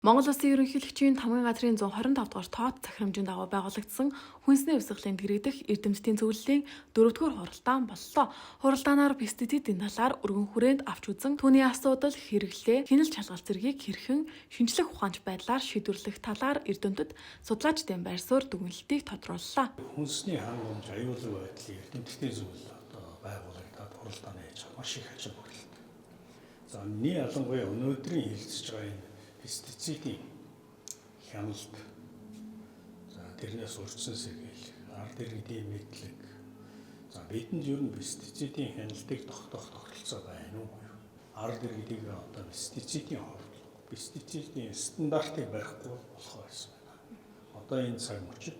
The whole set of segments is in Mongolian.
Монгол Улсын ерөнхийлөгчийн тамгын газрын 125 дугаар тоот захирамжийн дагуу байгуулагдсан хүнсний хувьсгалын дэргэдэх эрдэмтдийн зөвлөлийн 4-р хуралдаан боллоо. Хуралдаанаар пестицидийн талаар өргөн хүрээнд авч үзэн түүний асуудал, хэрэглээ, хяналт шалгалт зэргийг хэрхэн шинжлэх ухаанч байдлаар шийдвэрлэх талаар эрдэмтэд судлаачдын байр суурь дүгнэлтийг тодрууллаа. Хүнсний хангамж, аюулгүй байдлын эрдэмтдийн зөвлөл байгуулагдаад хуралдааны хийж байгаа маш их ажил хөрлөлт. За миний ялангуяа өнөөдрийн хэлцэж байгаа энэ пестицидийн хяналт, за тэрнээс урьдчилан сэргийлэх, ард иргэдийн мэдлэг, за бидэнд ер нь пестицидийн хяналтыг тогтоох тогтолцоо байна уу? Ард иргэдийг одоо пестицидийн хорлол, пестицидийн стандартыг барихгүй болох байсан байна. Одоо энэ цаг мөчид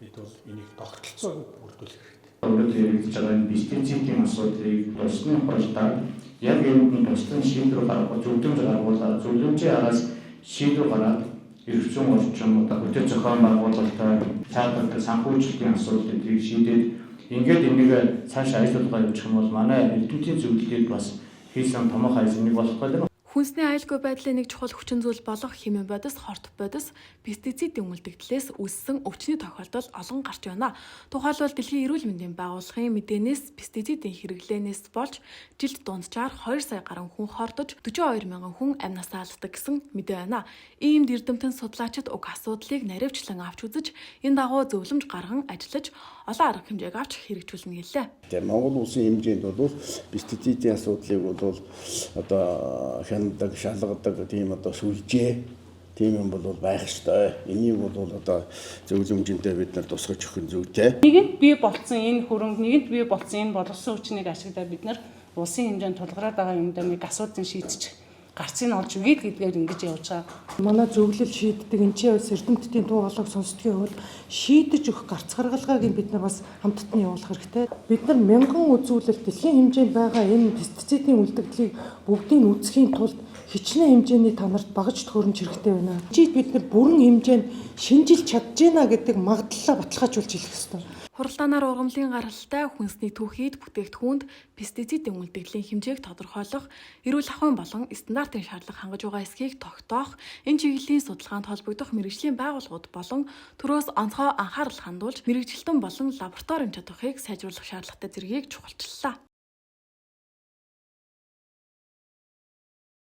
бид бол энийг тогтолцоог бүрдүүлэх хэрэгтэй. Өнөөдөр яригдж байгаа энэ пестицидийн асуудлыг тусны хуралдаанд яг энэ туслан шийдвэр гаргах, зөвлөмж гаргуулаад зөвлөмжийн араас шийдвэр гаргаад эрхцэн орчин одоо бүтэц зохион байгуулалтаар цаадах санхүүжилтийн асуудлыг шийдээд ингээд энийг цаашаа ажиллагаа явуучих юм бол манай эрдэмтдийн зөвлөлийг бас хийсэн томоохон ажил нэг болох гэдэг. Хүнсний аюулгүй байдлын нэг чухал хүчин зүйл болох химийн бодис, хорт бодис, пестицидийн үлдэгдлээс үүссэн өвчний тохиолдол олон гарч байна. Тухайлбал Дэлхийн эрүүл мэндийн байгууллагын мэдээнээс пестицидийн хэрэглээнээс болж жилд дунджаар 2 сая гаруй хүн хордож 42 мянган хүн амнасаа алддаг гэсэн мэдээ байна. Иймд эрдэмтэн судлаачид уг асуудлыг наривчлан авч үзэж энэ дагуу зөвлөмж гарган ажиллаж олон арга хэмжээг авч хэрэгжүүлнэ гэлээ. Монгол улсын хэмжээнд бол пестицидийн асуудлыг бол одоо хяндаг, шалгадаг тийм одоо сүлжээ тийм юм бол байх ёстой. Энийг бол одоо зөвлөмжөнтэй бид нар тусгаж өгөх зүйтэй. Нэгэнт бий болсон энэ хөрөнгө, нэгэнт бий болсон энэ боловсон хүчнийг ашиглаад бид нар улсын хэмжээнд тулгараад байгаа юмдаа нэг асуудлыг шийдчих гарцыг олж өгье гэдгээр ингэж явж байгаа. Манай зөвлөл шийддэг энэ чинь эрдэмтдийн дуу хоолойг сонсдгийн хувьд шийдэж өгөх гарц гаргалгааг бид нар бас хамтдаа явуулах хэрэгтэй. Бид нар мянган үзүүлэлт дэлхийн хэмжээнд байгаа энэ пестицидийн үлдэгдлийг бүгдийг үүсгэхийн тулд хичнээн хэмжээний танарт багаж төхөөрөмж хэрэгтэй байна. Жид бид нар бүрэн хэмжээнд шинжилж чадж байна гэдэг магадлалаа баталгаажуулж хэлэх ёстой. Хуралдаанаар ургамлын гаралтай хүнсний түүхийд бүтээгдэхүүнд пестицидийн үлдэгдлийн хэмжээг тодорхойлох, эрүүл ахуйн болон стандартын шаардлага хангаж байгаа эсхийг тогтоох, энэ чиглэлийн судалгаанд холбогдох мэргэжлийн байгууллагууд болон төрөөс онцгой анхаарал хандуулж мэргэжилтэн болон лабораторийн чадварыг сайжруулах шаардлагатай зэргийг чухалчиллаа.